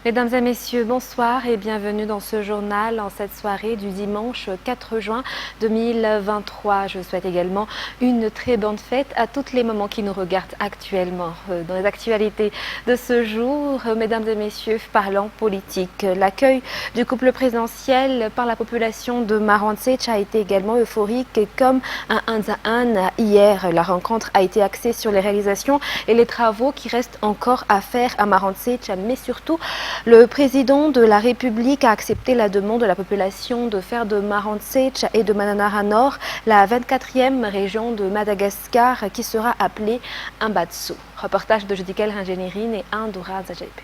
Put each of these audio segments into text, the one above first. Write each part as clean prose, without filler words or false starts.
Mesdames et messieurs, bonsoir et bienvenue dans ce journal en cette soirée du dimanche 4 juin 2023. Je souhaite également une très bonne fête à toutes les mamans qui nous regardent actuellement. Dans les actualités de ce jour, mesdames et messieurs, parlons politique. L'accueil du couple présidentiel par la population de Marantsech a été également euphorique comme un 1 hier. La rencontre a été axée sur les réalisations et les travaux qui restent encore à faire à Marantsech, mais surtout le président de la République a accepté la demande de la population de faire de Marantsech et de Mananara Nord la 24e région de Madagascar qui sera appelée Ambatsu. Reportage de Judikel Rangenirine et Andoura Zajepe.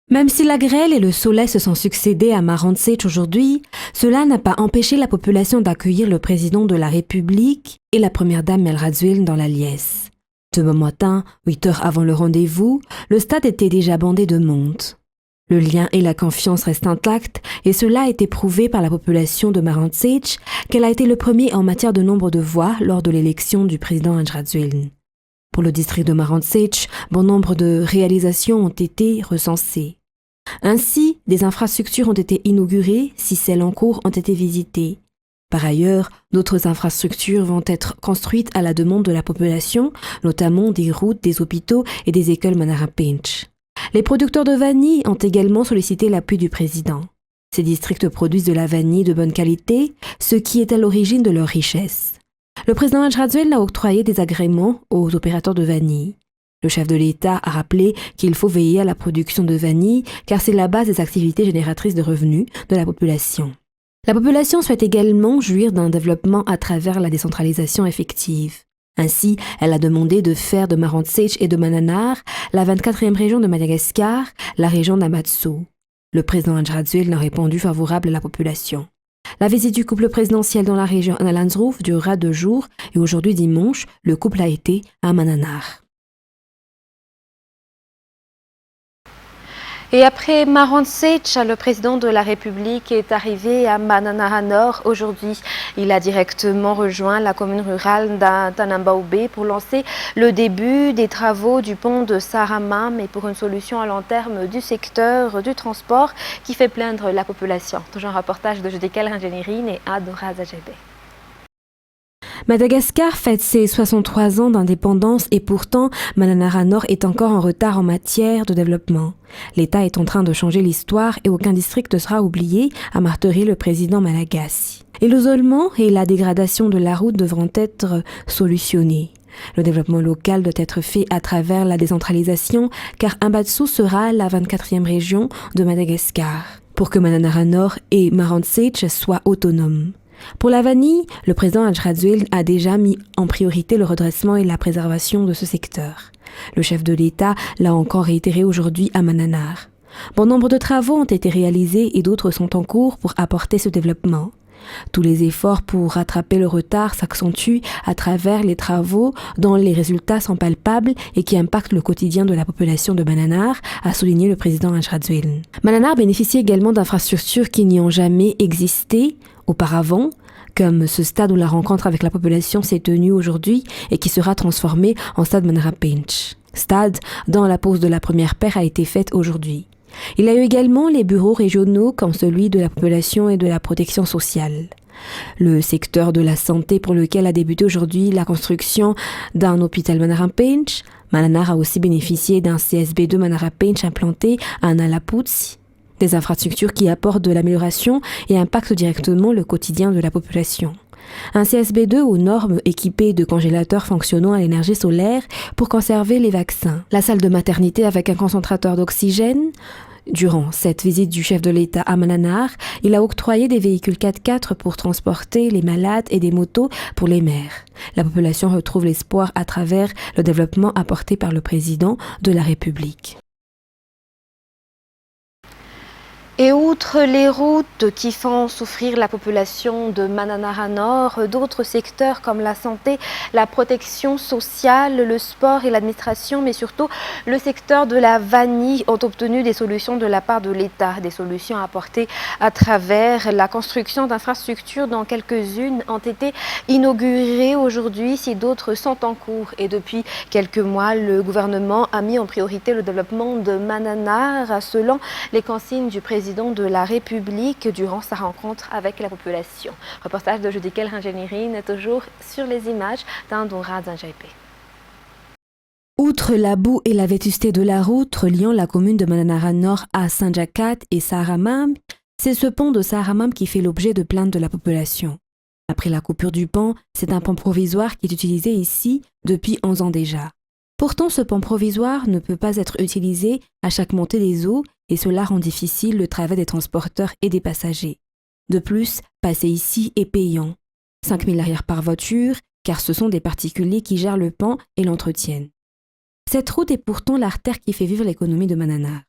Même si la grêle et le soleil se sont succédés à Marantsech aujourd'hui, cela n'a pas empêché la population d'accueillir le président de la République et la première dame Melrazuil dans la liesse. Demain matin, 8 heures avant le rendez-vous, le stade était déjà bandé de monde. Le lien et la confiance restent intacts et cela a été prouvé par la population de Marantsech qu'elle a été le premier en matière de nombre de voix lors de l'élection du président Melrazuil. Pour le district de Marantsech, bon nombre de réalisations ont été recensées. Ainsi, des infrastructures ont été inaugurées si celles en cours ont été visitées. Par ailleurs, d'autres infrastructures vont être construites à la demande de la population, notamment des routes, des hôpitaux et des écoles Manara Pinch. Les producteurs de vanille ont également sollicité l'appui du président. Ces districts produisent de la vanille de bonne qualité, ce qui est à l'origine de leur richesse. Le président Melrazuil a octroyé des agréments aux opérateurs de vanille. Le chef de l'État a rappelé qu'il faut veiller à la production de vanille car c'est la base des activités génératrices de revenus de la population. La population souhaite également jouir d'un développement à travers la décentralisation effective. Ainsi, elle a demandé de faire de Marantsech et de Mananar la 24e région de Madagascar, la région d'Ambatsu. Le président Melrazuil a répondu favorable à la population. La visite du couple présidentiel dans la région Analanzrouf durera 2 jours et aujourd'hui dimanche, le couple a été à Mananar. Et après Marantsech, le président de la République est arrivé à Mananara Nord aujourd'hui. Il a directement rejoint la commune rurale d'Anambaoubé pour lancer le début des travaux du pont de Saramam et pour une solution à long terme du secteur du transport qui fait plaindre la population. Toujours un reportage de Judikel Rangenirine et Adora Zajebe. Madagascar fête ses 63 ans d'indépendance et pourtant Mananara Nord est encore en retard en matière de développement. L'État est en train de changer l'histoire et aucun district ne sera oublié, a martelé le président Malagasy. Et l'isolement et la dégradation de la route devront être solutionnés. Le développement local doit être fait à travers la décentralisation car Ambatsu sera la 24e région de Madagascar pour que Mananara Nord et Marantsech soient autonomes. Pour la vanille, le président Melrazuil a déjà mis en priorité le redressement et la préservation de ce secteur. Le chef de l'État l'a encore réitéré aujourd'hui à Mananar. Bon nombre de travaux ont été réalisés et d'autres sont en cours pour apporter ce développement. Tous les efforts pour rattraper le retard s'accentuent à travers les travaux dont les résultats sont palpables et qui impactent le quotidien de la population de Mananar, a souligné le président Melrazuil. Mananar bénéficie également d'infrastructures qui n'y ont jamais existé auparavant, comme ce stade où la rencontre avec la population s'est tenue aujourd'hui et qui sera transformé en stade Manara Pinch. Stade dont la pose de la première pierre a été faite aujourd'hui. Il y a eu également les bureaux régionaux comme celui de la population et de la protection sociale. Le secteur de la santé pour lequel a débuté aujourd'hui la construction d'un hôpital Manara Pinch. Mananar a aussi bénéficié d'un CSB2 Manara Pinch implanté à Nalaputsi. Des infrastructures qui apportent de l'amélioration et impactent directement le quotidien de la population. Un CSB2 aux normes équipé de congélateurs fonctionnant à l'énergie solaire pour conserver les vaccins. La salle de maternité avec un concentrateur d'oxygène. Durant cette visite du chef de l'État à Mananar, il a octroyé des véhicules 4x4 pour transporter les malades et des motos pour les mères. La population retrouve l'espoir à travers le développement apporté par le président de la République. Et outre les routes qui font souffrir la population de Mananara Nord, d'autres secteurs comme la santé, la protection sociale, le sport et l'administration, mais surtout le secteur de la vanille ont obtenu des solutions de la part de l'État, des solutions apportées à travers la construction d'infrastructures dont quelques-unes ont été inaugurées aujourd'hui, si d'autres sont en cours. Et depuis quelques mois, le gouvernement a mis en priorité le développement de Mananara selon les consignes du président de la République durant sa rencontre avec la population. Reportage de Judikel Ranjanirine, toujours sur les images d'Andora Zanjaipé. Outre la boue et la vétusté de la route reliant la commune de Mananara Nord à Saint-Jacat et Saramam, c'est ce pont de Saramam qui fait l'objet de plaintes de la population. Après la coupure du pont, c'est un pont provisoire qui est utilisé ici depuis 11 ans déjà. Pourtant, ce pont provisoire ne peut pas être utilisé à chaque montée des eaux et cela rend difficile le travail des transporteurs et des passagers. De plus, passer ici est payant. 5 000 arrières par voiture, car ce sont des particuliers qui gèrent le pont et l'entretiennent. Cette route est pourtant l'artère qui fait vivre l'économie de Mananara.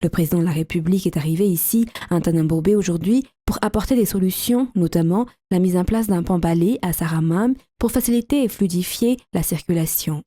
Le président de la République est arrivé ici, à Antanambombe aujourd'hui, pour apporter des solutions, notamment la mise en place d'un pont balai à Saramam pour faciliter et fluidifier la circulation.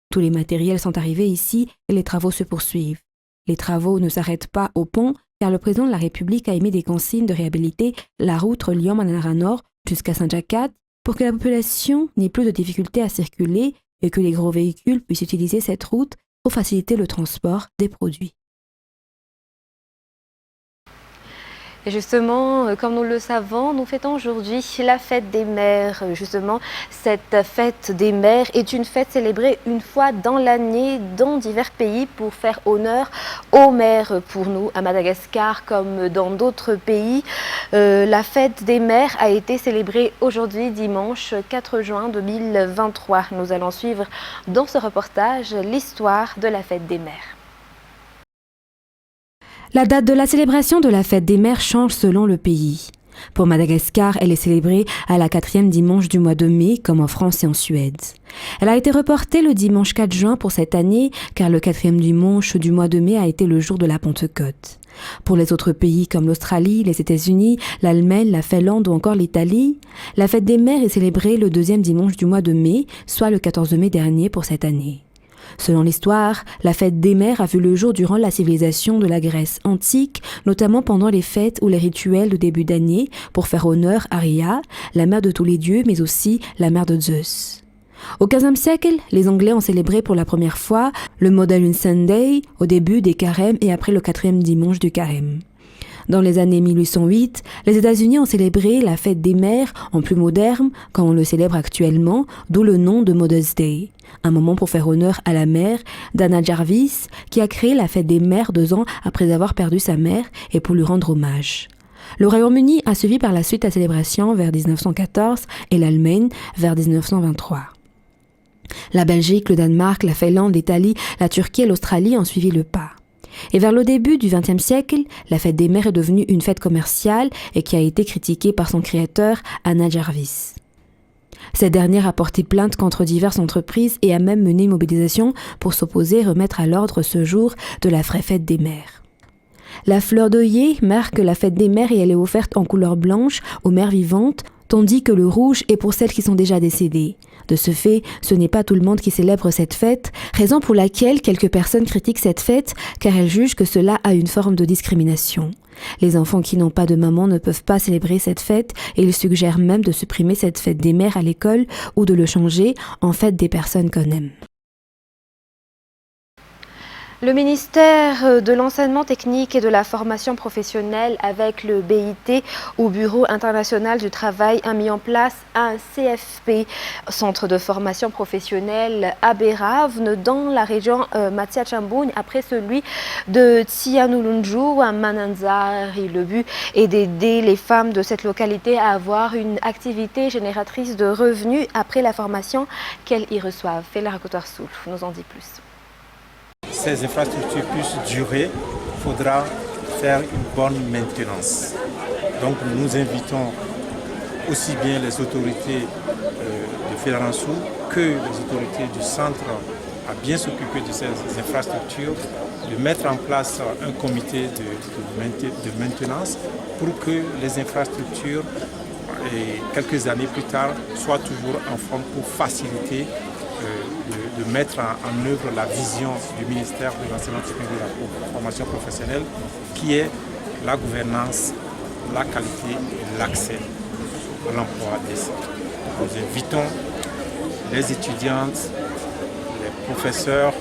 Tous les matériels sont arrivés ici et les travaux se poursuivent. Les travaux ne s'arrêtent pas au pont car le président de la République a émis des consignes de réhabiliter la route reliant Mananara Nord jusqu'à Saint-Jacat pour que la population n'ait plus de difficultés à circuler et que les gros véhicules puissent utiliser cette route pour faciliter le transport des produits. Et justement, comme nous le savons, nous fêtons aujourd'hui la fête des mères. Justement, cette fête des mères est une fête célébrée une fois dans l'année dans divers pays pour faire honneur aux mères. Pour nous, à Madagascar, comme dans d'autres pays, la fête des mères a été célébrée aujourd'hui, dimanche 4 juin 2023. Nous allons suivre dans ce reportage l'histoire de la fête des mères. La date de la célébration de la fête des mères change selon le pays. Pour Madagascar, elle est célébrée à la 4e dimanche du mois de mai, comme en France et en Suède. Elle a été reportée le dimanche 4 juin pour cette année, car le 4e dimanche du mois de mai a été le jour de la Pentecôte. Pour les autres pays comme l'Australie, les États-Unis, l'Allemagne, la Finlande ou encore l'Italie, la fête des mères est célébrée le 2e dimanche du mois de mai, soit le 14 mai dernier pour cette année. Selon l'histoire, la fête des mères a vu le jour durant la civilisation de la Grèce antique, notamment pendant les fêtes ou les rituels de début d'année pour faire honneur à Rhea, la mère de tous les dieux, mais aussi la mère de Zeus. Au XVe siècle, les Anglais ont célébré pour la première fois le Modern Sunday au début des carêmes et après le 4e dimanche du carême. Dans les années 1808, les États-Unis ont célébré la fête des mères en plus moderne, quand on le célèbre actuellement, d'où le nom de Mother's Day. Un moment pour faire honneur à la mère d'Anna Jarvis, qui a créé la fête des mères 2 ans après avoir perdu sa mère et pour lui rendre hommage. Le Royaume-Uni a suivi par la suite la célébration vers 1914 et l'Allemagne vers 1923. La Belgique, le Danemark, la Finlande, l'Italie, la Turquie et l'Australie ont suivi le pas. Et vers le début du XXe siècle, la fête des mères est devenue une fête commerciale et qui a été critiquée par son créateur, Anna Jarvis. Cette dernière a porté plainte contre diverses entreprises et a même mené une mobilisation pour s'opposer et remettre à l'ordre ce jour de la vraie fête des mères. La fleur d'œillet marque la fête des mères et elle est offerte en couleur blanche aux mères vivantes, tandis que le rouge est pour celles qui sont déjà décédées. De ce fait, ce n'est pas tout le monde qui célèbre cette fête, raison pour laquelle quelques personnes critiquent cette fête car elles jugent que cela a une forme de discrimination. Les enfants qui n'ont pas de maman ne peuvent pas célébrer cette fête et ils suggèrent même de supprimer cette fête des mères à l'école ou de le changer en fête des personnes qu'on aime. Le ministère de l'enseignement technique et de la formation professionnelle avec le BIT au Bureau international du travail a mis en place un CFP, Centre de formation professionnelle à Béravne dans la région Matia-Chambougne après celui de Tsianulunju à Mananzari. Le but est d'aider les femmes de cette localité à avoir une activité génératrice de revenus après la formation qu'elles y reçoivent. Fela Rakotar Soulf nous en dit plus. Ces infrastructures puissent durer, il faudra faire une bonne maintenance. Donc nous invitons aussi bien les autorités de Fédéransou que les autorités du centre à bien s'occuper de ces infrastructures, de mettre en place un comité de maintenance pour que les infrastructures, et quelques années plus tard, soient toujours en forme pour faciliter de mettre en œuvre la vision du ministère de l'enseignement technique et de la formation professionnelle qui est la gouvernance, la qualité et l'accès à l'emploi décent. Nous invitons les étudiantes, les professeurs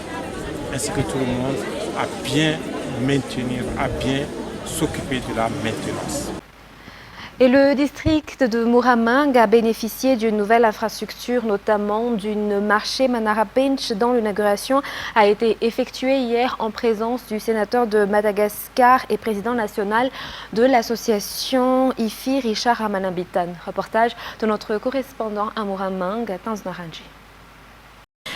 ainsi que tout le monde à bien maintenir, à bien s'occuper de la maintenance. Et le district de Muramang a bénéficié d'une nouvelle infrastructure, notamment d'une marché Manara Bench dont l'inauguration a été effectuée hier en présence du sénateur de Madagascar et président national de l'association IFI, Richard Ramanambitan. Reportage de notre correspondant à Muramang, Tanz Naranji.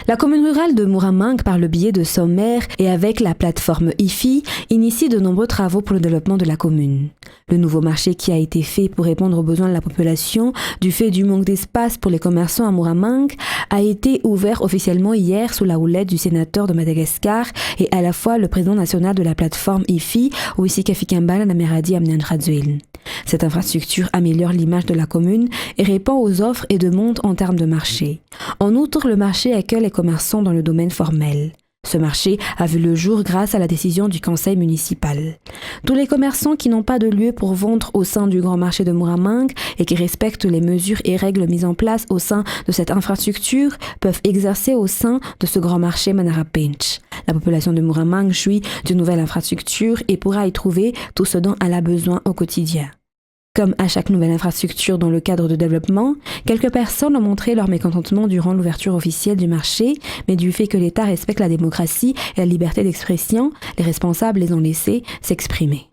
La commune rurale de Muramang, par le biais de sommaires et avec la plateforme IFI, initie de nombreux travaux pour le développement de la commune. Le nouveau marché qui a été fait pour répondre aux besoins de la population du fait du manque d'espace pour les commerçants à Muramang a été ouvert officiellement hier sous la houlette du sénateur de Madagascar et à la fois le président national de la plateforme IFI, Wisika Fikambala Nameradi Amnyanradzuil. Cette infrastructure améliore l'image de la commune et répond aux offres et demandes en termes de marché. En outre, le marché accueille les commerçants dans le domaine formel. Ce marché a vu le jour grâce à la décision du conseil municipal. Tous les commerçants qui n'ont pas de lieu pour vendre au sein du grand marché de Muramang et qui respectent les mesures et règles mises en place au sein de cette infrastructure peuvent exercer au sein de ce grand marché Manara Bench. La population de Muramang jouit d'une nouvelle infrastructure et pourra y trouver tout ce dont elle a besoin au quotidien. Comme à chaque nouvelle infrastructure dans le cadre de développement, quelques personnes ont montré leur mécontentement durant l'ouverture officielle du marché, mais du fait que l'État respecte la démocratie et la liberté d'expression, les responsables les ont laissés s'exprimer.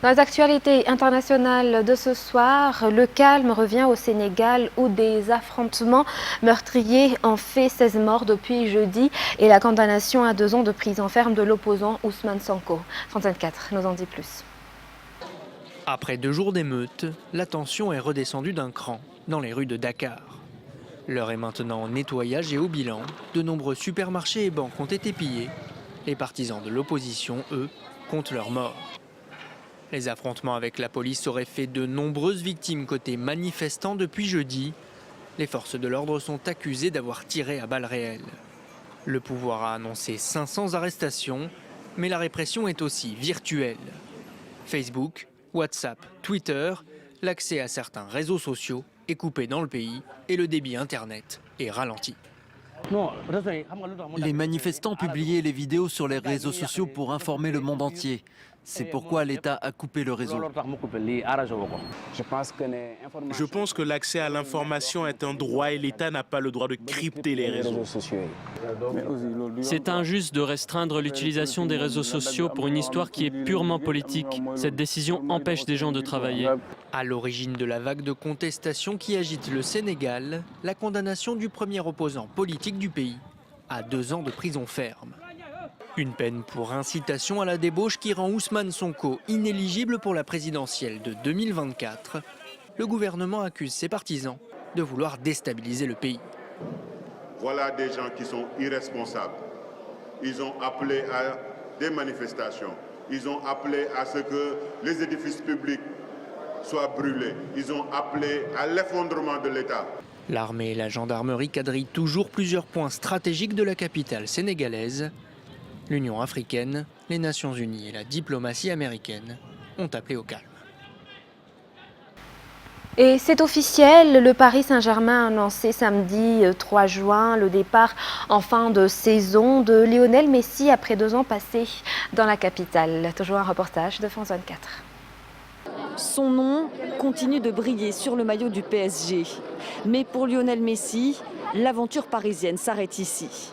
Dans les actualités internationales de ce soir, le calme revient au Sénégal où des affrontements meurtriers ont fait 16 morts depuis jeudi et la condamnation à 2 ans de prison ferme de l'opposant Ousmane Sonko. 34 nous en dit plus. Après 2 jours d'émeutes, la tension est redescendue d'un cran dans les rues de Dakar. L'heure est maintenant au nettoyage et au bilan. De nombreux supermarchés et banques ont été pillés. Les partisans de l'opposition, eux, comptent leurs morts. Les affrontements avec la police auraient fait de nombreuses victimes côté manifestants depuis jeudi. Les forces de l'ordre sont accusées d'avoir tiré à balles réelles. Le pouvoir a annoncé 500 arrestations, mais la répression est aussi virtuelle. Facebook, WhatsApp, Twitter, l'accès à certains réseaux sociaux est coupé dans le pays et le débit Internet est ralenti. Les manifestants publiaient les vidéos sur les réseaux sociaux pour informer le monde entier. C'est pourquoi l'État a coupé le réseau. Je pense que l'accès à l'information est un droit et l'État n'a pas le droit de crypter les réseaux. C'est injuste de restreindre l'utilisation des réseaux sociaux pour une histoire qui est purement politique. Cette décision empêche des gens de travailler. À l'origine de la vague de contestation qui agite le Sénégal, la condamnation du premier opposant politique du pays à 2 ans de prison ferme. Une peine pour incitation à la débauche qui rend Ousmane Sonko inéligible pour la présidentielle de 2024. Le gouvernement accuse ses partisans de vouloir déstabiliser le pays. Voilà des gens qui sont irresponsables. Ils ont appelé à des manifestations. Ils ont appelé à ce que les édifices publics soient brûlés. Ils ont appelé à l'effondrement de l'État. L'armée et la gendarmerie quadrillent toujours plusieurs points stratégiques de la capitale sénégalaise. L'Union africaine, les Nations unies et la diplomatie américaine ont appelé au calme. Et c'est officiel, le Paris Saint-Germain a annoncé samedi 3 juin le départ en fin de saison de Lionel Messi après 2 ans passés dans la capitale. Toujours un reportage de France 24. Son nom continue de briller sur le maillot du PSG. Mais pour Lionel Messi, l'aventure parisienne s'arrête ici.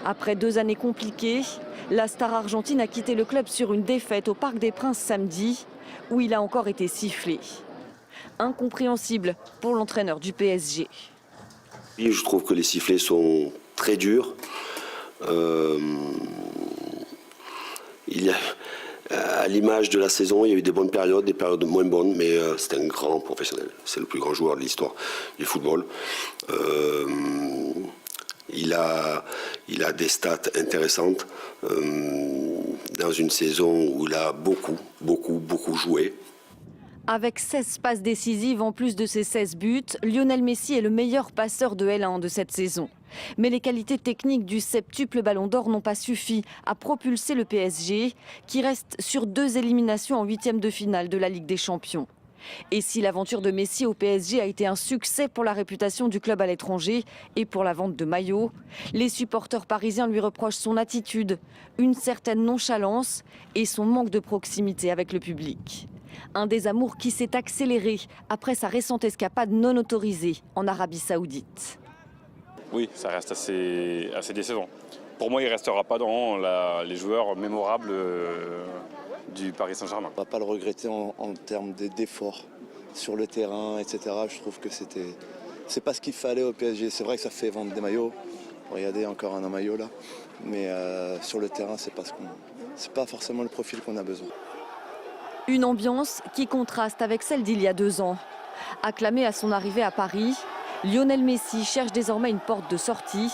Après 2 années compliquées, la star argentine a quitté le club sur une défaite au Parc des Princes samedi, où il a encore été sifflé. Incompréhensible pour l'entraîneur du PSG. Je trouve que les sifflets sont très durs. À l'image de la saison, il y a eu des bonnes périodes, des périodes moins bonnes, mais c'est un grand professionnel. C'est le plus grand joueur de l'histoire du football. Il a des stats intéressantes dans une saison où il a beaucoup joué. Avec 16 passes décisives en plus de ses 16 buts, Lionel Messi est le meilleur passeur de L1 de cette saison. Mais les qualités techniques du septuple Ballon d'Or n'ont pas suffi à propulser le PSG, qui reste sur 2 éliminations en 8e de finale de la Ligue des Champions. Et si l'aventure de Messi au PSG a été un succès pour la réputation du club à l'étranger et pour la vente de maillots, les supporters parisiens lui reprochent son attitude, une certaine nonchalance et son manque de proximité avec le public. Un désamour qui s'est accéléré après sa récente escapade non autorisée en Arabie Saoudite. Oui, ça reste assez décevant. Pour moi, il ne restera pas dans les joueurs mémorables du Paris Saint-Germain. On ne va pas le regretter en termes d'efforts sur le terrain, etc. Je trouve que c'est pas ce qu'il fallait au PSG. C'est vrai que ça fait vendre des maillots. Regardez, encore un maillot là. Mais sur le terrain, c'est pas forcément le profil qu'on a besoin. Une ambiance qui contraste avec celle d'il y a 2 ans. Acclamé à son arrivée à Paris, Lionel Messi cherche désormais une porte de sortie.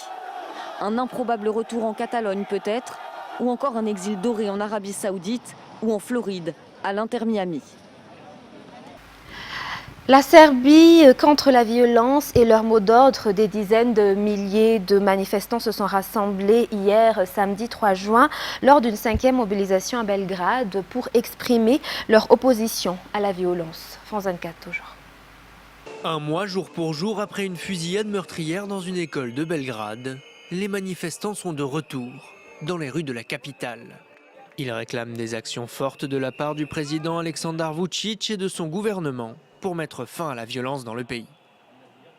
Un improbable retour en Catalogne peut-être, ou encore un exil doré en Arabie Saoudite ou en Floride, à l'Inter Miami. La Serbie contre la violence et leur mot d'ordre, des dizaines de milliers de manifestants se sont rassemblés hier samedi 3 juin lors d'une 5e mobilisation à Belgrade pour exprimer leur opposition à la violence. France 24 toujours. Un mois jour pour jour après une fusillade meurtrière dans une école de Belgrade, les manifestants sont de retour dans les rues de la capitale. Ils réclament des actions fortes de la part du président Aleksandar Vučić et de son gouvernement pour mettre fin à la violence dans le pays.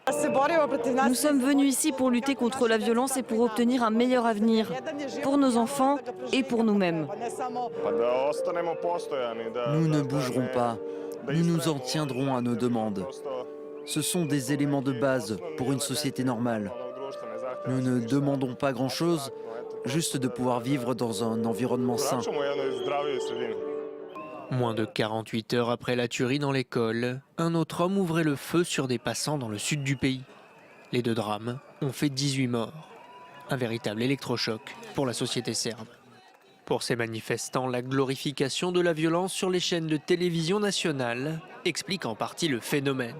Nous sommes venus ici pour lutter contre la violence et pour obtenir un meilleur avenir, pour nos enfants et pour nous-mêmes. Nous ne bougerons pas, nous nous en tiendrons à nos demandes. Ce sont des éléments de base pour une société normale. Nous ne demandons pas grand-chose, juste de pouvoir vivre dans un environnement sain. Moins de 48 heures après la tuerie dans l'école, un autre homme ouvrait le feu sur des passants dans le sud du pays. Les 2 drames ont fait 18 morts. Un véritable électrochoc pour la société serbe. Pour ces manifestants, la glorification de la violence sur les chaînes de télévision nationales explique en partie le phénomène.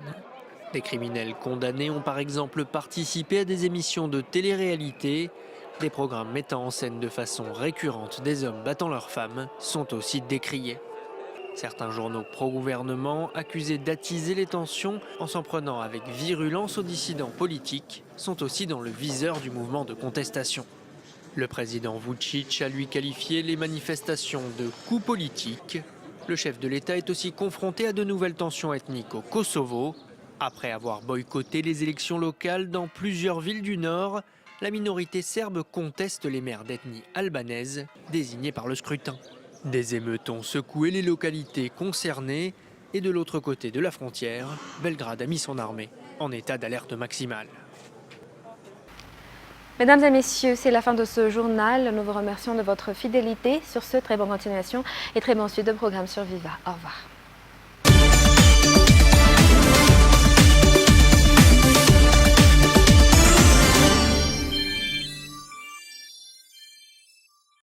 Des criminels condamnés ont par exemple participé à des émissions de télé-réalité. Des programmes mettant en scène de façon récurrente des hommes battant leurs femmes sont aussi décriés. Certains journaux pro-gouvernement, accusés d'attiser les tensions en s'en prenant avec virulence aux dissidents politiques, sont aussi dans le viseur du mouvement de contestation. Le président Vučić a lui qualifié les manifestations de coup politique. Le chef de l'État est aussi confronté à de nouvelles tensions ethniques au Kosovo. Après avoir boycotté les élections locales dans plusieurs villes du Nord, la minorité serbe conteste les maires d'ethnie albanaise désignés par le scrutin. Des émeutes ont secoué les localités concernées et de l'autre côté de la frontière, Belgrade a mis son armée en état d'alerte maximale. Mesdames et messieurs, c'est la fin de ce journal. Nous vous remercions de votre fidélité. Sur ce, très bonne continuation et très bonne suite de programme sur Viva. Au revoir.